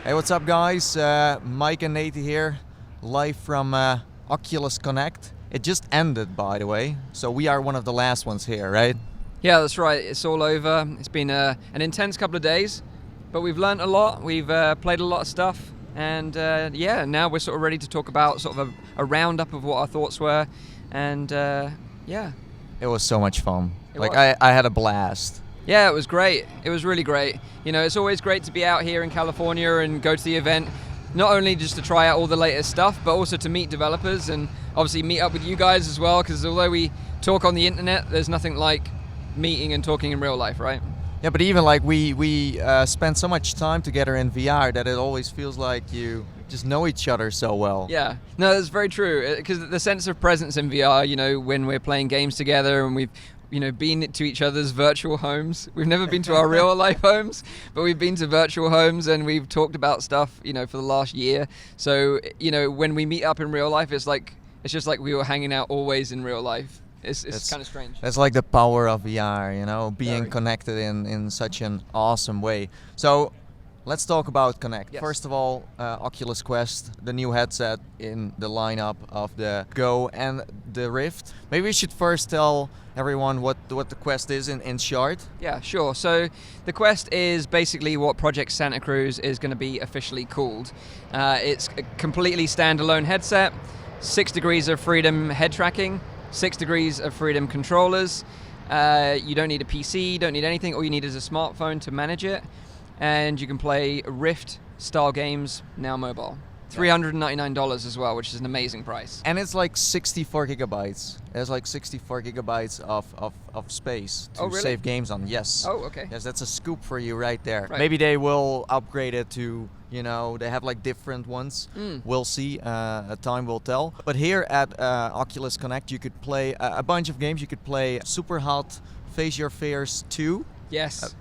Hey, what's up, guys? Mike and Nathie here, live from Oculus Connect. It just ended, by the way, so we are one of the last ones here, right? Yeah, that's right. It's all over. It's been an intense couple of days, but we've learned a lot. We've played a lot of stuff, and yeah, now we're sort of ready to talk about sort of a roundup of what our thoughts were, and yeah. It was so much fun. Was. I had a blast. Yeah, it was great. It was really great. You know, it's always great to be out here in California and go to the event, not only just to try out all the latest stuff, but also to meet developers and obviously meet up with you guys as well, because although we talk on the internet, there's nothing like meeting and talking in real life, right? Yeah, but even like we spend so much time together in VR that it always feels like you just know each other so well. Yeah, no, that's very true, because the sense of presence in VR, you know, when we're playing games together and we've been to each other's virtual homes. We've never been to our real life homes, but we've been to virtual homes and we've talked about stuff, you know, for the last year. So, you know, when we meet up in real life, it's just like we were hanging out always in real life. It's kind of strange. That's like the power of VR, you know, being connected in such an awesome way. So let's talk about Connect. Yes. First of all, Oculus Quest, the new headset in the lineup of the Go and the Rift. Maybe we should first tell everyone what the Quest is in short. Yeah, sure. So the Quest is basically what Project Santa Cruz is going to be officially called. It's a completely standalone headset, 6 degrees of freedom head tracking, 6 degrees of freedom controllers. You don't need a PC, you don't need anything. All you need is a smartphone to manage it. And you can play Rift-style games, now mobile. $399 as well, which is an amazing price. And it's like 64 gigabytes. There's like 64 gigabytes of space to really? save games on. Yes. Oh, okay. Yes, that's a scoop for you right there. Right. Maybe they will upgrade it to, you know, they have like different ones. We'll see. Time will tell. But here at Oculus Connect, you could play a bunch of games. You could play Super Hot Face Your Fears 2. Yes.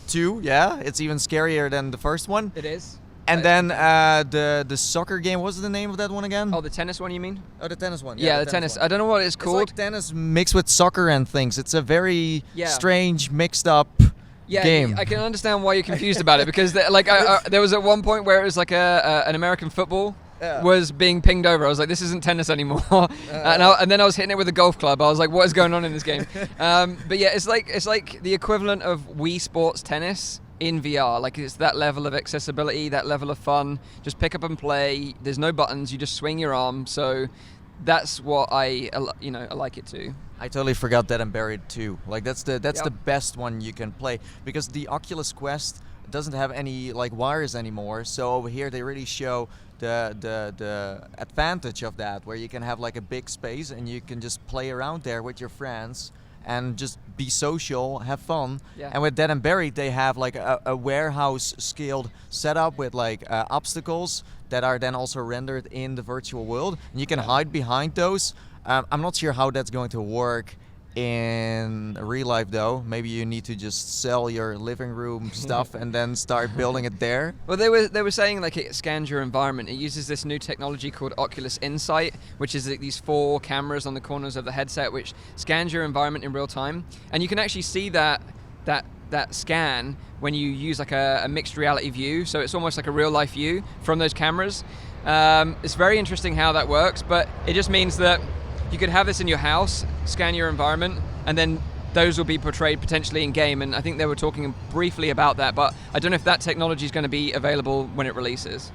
2, yeah. It's even scarier than the first one. It is. And then the soccer game, what's the name of that one again? Oh, the tennis one, you mean? Oh, the tennis one. Yeah, the tennis. one. I don't know what it's called. It's like tennis mixed with soccer and things. It's a very strange, mixed up game. I can understand why you're confused about it, because there was at one point where it was like an American football was being pinged over. I was like, this isn't tennis anymore. And then I was hitting it with a golf club. I was like, what is going on in this game? But yeah, it's like the equivalent of Wii Sports tennis in VR. Like, it's that level of accessibility, that level of fun. Just pick up and play. There's no buttons. You just swing your arm. So that's what I like it too. I totally forgot that and buried too. Like that's the best one you can play, because the Oculus Quest doesn't have any like wires anymore. So over here they really show the advantage of that, where you can have like a big space and you can just play around there with your friends and just be social, have fun. Yeah. And with Dead and Buried, they have like a warehouse scaled setup with like obstacles that are then also rendered in the virtual world. And you can hide behind those. I'm not sure how that's going to work in real life though. Maybe you need to just sell your living room stuff and then start building it there. Well, they were saying like it scans your environment. It uses this new technology called Oculus Insight, which is these 4 cameras on the corners of the headset which scans your environment in real time, and you can actually see that scan when you use like a mixed reality view. So it's almost like a real life view from those cameras. It's very interesting how that works, but it just means that you could have this in your house, scan your environment, and then those will be portrayed potentially in game. And I think they were talking briefly about that, but I don't know if that technology is going to be available when it releases.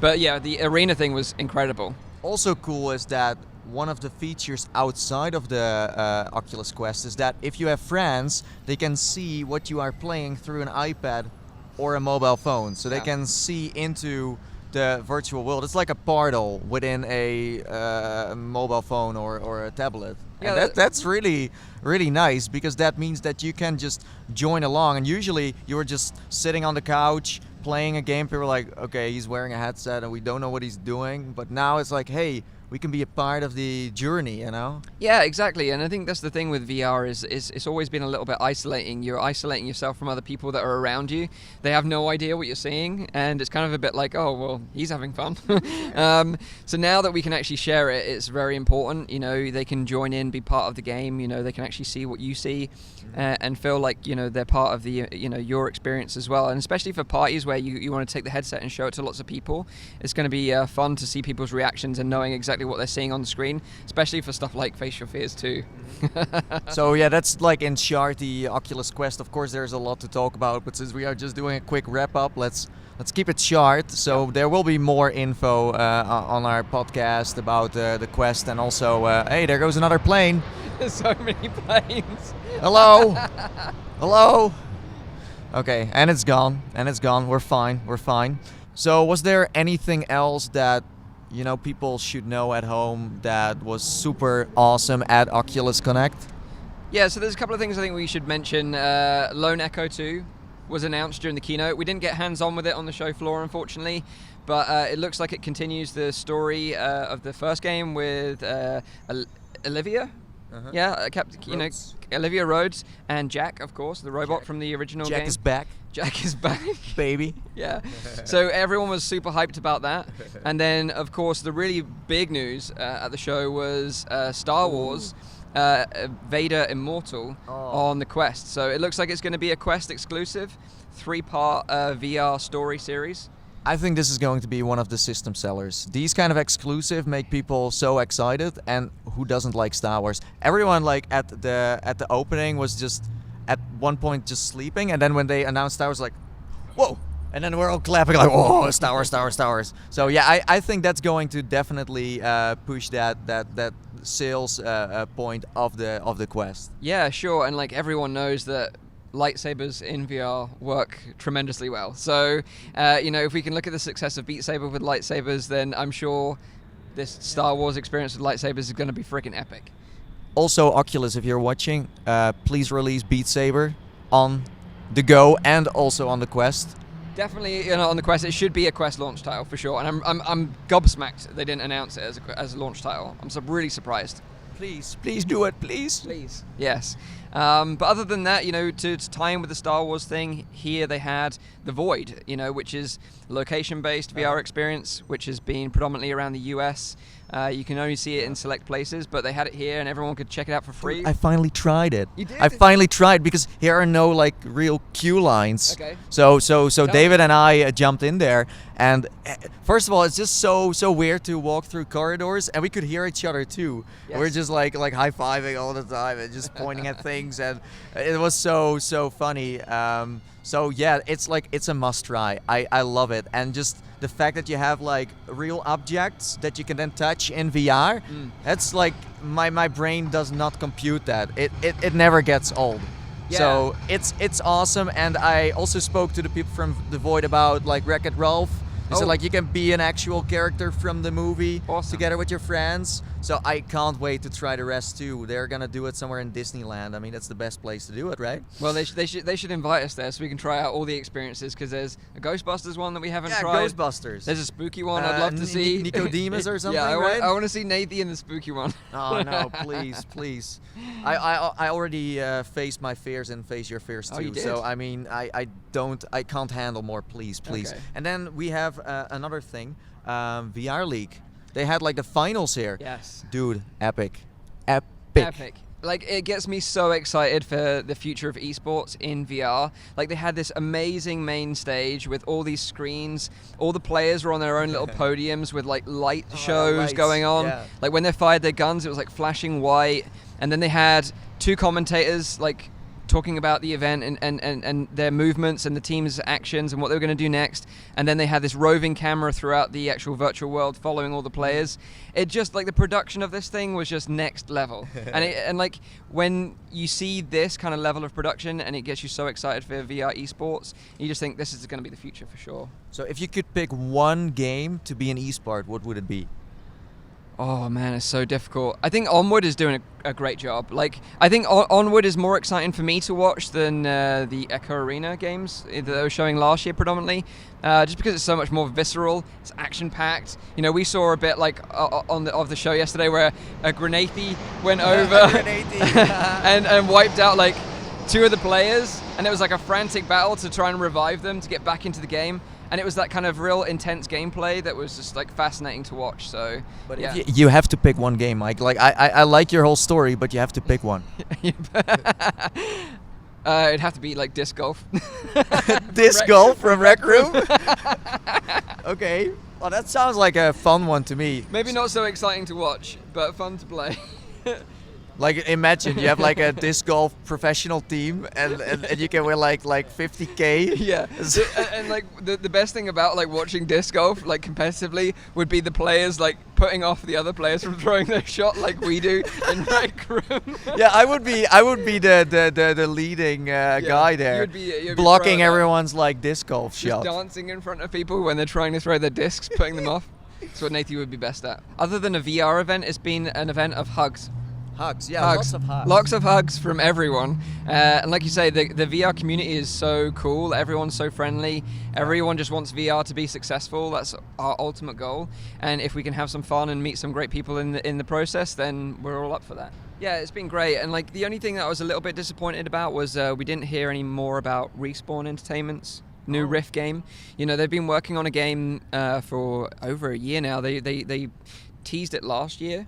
But yeah, the arena thing was incredible. Also cool is that one of the features outside of the Oculus Quest is that if you have friends, they can see what you are playing through an iPad or a mobile phone. So they can see into the virtual world. It's like a portal within a mobile phone or a tablet. Yeah, and that's really, really nice, because that means that you can just join along. And usually you were just sitting on the couch playing a game. People are like, okay, he's wearing a headset and we don't know what he's doing. But now it's like, hey, we can be a part of the journey, you know? Yeah, exactly. And I think that's the thing with VR is it's always been a little bit isolating. You're isolating yourself from other people that are around you. They have no idea what you're seeing, and it's kind of a bit like, oh, well, he's having fun. So now that we can actually share it, it's very important. You know, they can join in, be part of the game. You know, they can actually see what you see and feel like, you know, they're part of the, you know, your experience as well. And especially for parties where you want to take the headset and show it to lots of people, it's going to be fun to see people's reactions and knowing exactly what they're seeing on the screen, especially for stuff like facial fears too. So yeah, that's like in short the Oculus Quest. Of course, there's a lot to talk about, but since we are just doing a quick wrap up, let's keep it short. So there will be more info on our podcast about the Quest, and also, hey, there goes another plane. There's so many planes. Hello, hello. Okay, and it's gone. We're fine. So was there anything else that, you know, people should know at home that was super awesome at Oculus Connect? Yeah, so there's a couple of things I think we should mention. Lone Echo 2 was announced during the keynote. We didn't get hands-on with it on the show floor, unfortunately, but it looks like it continues the story of the first game with Olivia. Uh-huh. Yeah, Olivia Rhodes and Jack, of course, the robot from the original game. Jack is back. Jack is back. Baby. Yeah. So everyone was super hyped about that. And then, of course, the really big news at the show was Star Wars Vader Immortal on the Quest. So it looks like it's going to be a Quest exclusive 3-part VR story series. I think this is going to be one of the system sellers. These kind of exclusive make people so excited, and who doesn't like Star Wars? Everyone like at the opening was just at one point just sleeping, and then when they announced Star Wars, like, whoa! And then we're all clapping like, oh, Star Wars, Star Wars, Star Wars. So yeah, I think that's going to definitely push that sales point of the Quest. Yeah, sure, and like everyone knows that lightsabers in VR work tremendously well. So, you know, if we can look at the success of Beat Saber with lightsabers, then I'm sure this Star Wars experience with lightsabers is going to be freaking epic. Also, Oculus, if you're watching, please release Beat Saber on the Go and also on the Quest. Definitely, you know, on the Quest. It should be a Quest launch title for sure. And I'm gobsmacked they didn't announce it as a launch title. I'm really surprised. Please do it, please. Please. Yes. But other than that, you know, to tie in with the Star Wars thing, here they had The Void, you know, which is location-based VR experience, which has been predominantly around the US. You can only see it in select places, but they had it here and everyone could check it out for free. I finally tried it. You did? I finally tried because here are no like real queue lines. Okay. So David and I jumped in there, and first of all, it's just so weird to walk through corridors, and we could hear each other too. Yes. We're just like high-fiving all the time and just pointing at things, and it was so funny. So yeah, it's a must try. I love it, and just the fact that you have like real objects that you can then touch in VR, that's like my brain does not compute that. It never gets old. Yeah. So it's awesome, and I also spoke to the people from The Void about like Wreck-It Ralph. They said like you can be an actual character from the movie together with your friends. So I can't wait to try the rest too. They're gonna do it somewhere in Disneyland. I mean, that's the best place to do it, right? Well, they should invite us there so we can try out all the experiences, because there's a Ghostbusters one that we haven't tried. Yeah, Ghostbusters. There's a spooky one I'd love to see. Nicodemus or something, yeah, right? I want to see Nathie in the spooky one. Oh no, please. I already faced my fears and face your fears too. Oh, you did? So I mean, I can't handle more. Please. Okay. And then we have another thing, VR League. They had like the finals here. Yes. Dude, epic. Like, it gets me so excited for the future of esports in VR. Like, they had this amazing main stage with all these screens. All the players were on their own little podiums with like light shows going on. Yeah. Like when they fired their guns, it was like flashing white. And then they had 2 commentators like talking about the event and their movements and the team's actions and what they were going to do next. And then they had this roving camera throughout the actual virtual world following all the players. It just, like, the production of this thing was just next level. and like, when you see this kind of level of production and it gets you so excited for VR esports, you just think this is going to be the future for sure. So if you could pick one game to be an esport, what would it be? Oh man, it's so difficult. I think Onward is doing a great job. Like, I think Onward is more exciting for me to watch than the Echo Arena games that they were showing last year predominantly, just because it's so much more visceral. It's action-packed. You know, we saw a bit like of the show yesterday where a Nathie went over and wiped out like 2 of the players, and it was like a frantic battle to try and revive them to get back into the game. And it was that kind of real intense gameplay that was just like fascinating to watch. So, but yeah. you have to pick one game, Mike. Like I like your whole story, but you have to pick one. It'd have to be like disc golf. Disc golf from Rec Room? Okay. Well, that sounds like a fun one to me. Maybe not so exciting to watch, but fun to play. Like, imagine you have like a disc golf professional team, and you can win like 50K. Yeah, and like the best thing about like watching disc golf like competitively would be the players like putting off the other players from throwing their shot like we do in Rec Room. Yeah, I would be the leading guy there, you'd be blocking everyone's like disc golf shot. Just dancing in front of people when they're trying to throw their discs, putting them off. That's what Nathie would be best at. Other than a VR event, it's been an event of hugs. Hugs, yeah, hugs. lots of hugs. Lots of hugs from everyone. And like you say, the VR community is so cool. Everyone's so friendly. Everyone just wants VR to be successful. That's our ultimate goal. And if we can have some fun and meet some great people in the process, then we're all up for that. Yeah, it's been great. And like the only thing that I was a little bit disappointed about was we didn't hear any more about Respawn Entertainment's new Rift game. You know, they've been working on a game for over a year now. They teased it last year.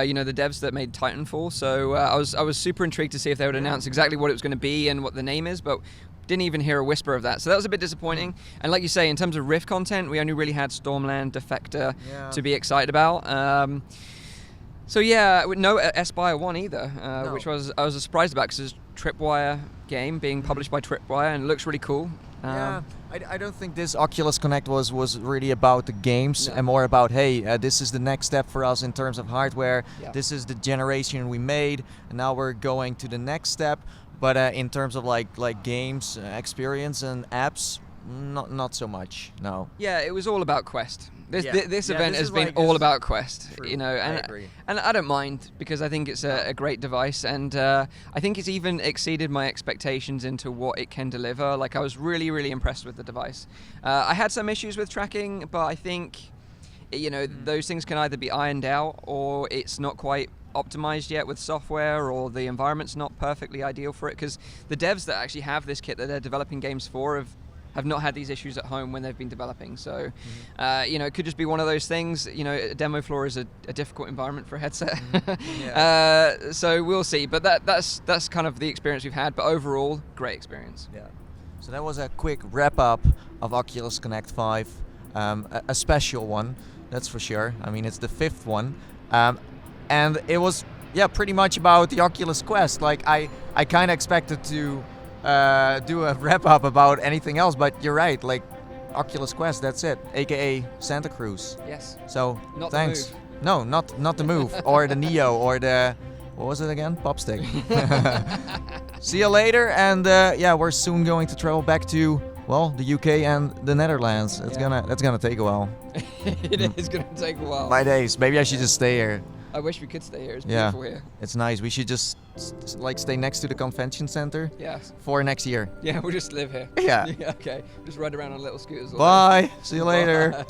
You know, the devs that made Titanfall. So I was super intrigued to see if they would announce exactly what it was going to be and what the name is, but didn't even hear a whisper of that. So that was a bit disappointing. And like you say, in terms of Rift content, we only really had Stormland, Defector to be excited about. So yeah, no Aspire 1 either, which I was surprised about because it's a Tripwire game being published by Tripwire and it looks really cool. Yeah, I don't think this Oculus Connect was really about the games and more about, hey, this is the next step for us in terms of hardware. Yeah. This is the generation we made, and now we're going to the next step. But in terms of like games, experience and apps, not so much. No. Yeah, it was all about Quest. This event has been all about Quest. True. You know, and I don't mind because I think it's a great device, and I think it's even exceeded my expectations into what it can deliver. Like, I was really impressed with the device. I had some issues with tracking, but I think, you know, those things can either be ironed out or it's not quite optimized yet with software, or the environment's not perfectly ideal for it, because the devs that actually have this kit that they're developing games for have not had these issues at home when they've been developing. So, you know, it could just be one of those things. You know, a demo floor is a difficult environment for a headset. So we'll see. But that's kind of the experience we've had. But overall, great experience. Yeah. So that was a quick wrap up of Oculus Connect 5, a special one, that's for sure. I mean, it's the 5th one, and it was pretty much about the Oculus Quest. Like I kind of expected to do a wrap up about anything else, but you're right, like Oculus Quest, that's it, aka Santa Cruz. Yes. So not thanks. The move. No, not the move or the Neo or the, what was it again? Popstick. See you later, and we're soon going to travel back to, well, the UK and the Netherlands. That's gonna take a while. It is gonna take a while. My days. Maybe I should just stay here. I wish we could stay here. It's beautiful here. It's nice. We should just like stay next to the convention center. Yes. For next year. Yeah, we'll just live here. Yeah. Okay. Just ride around on little scooters. Bye. See you later.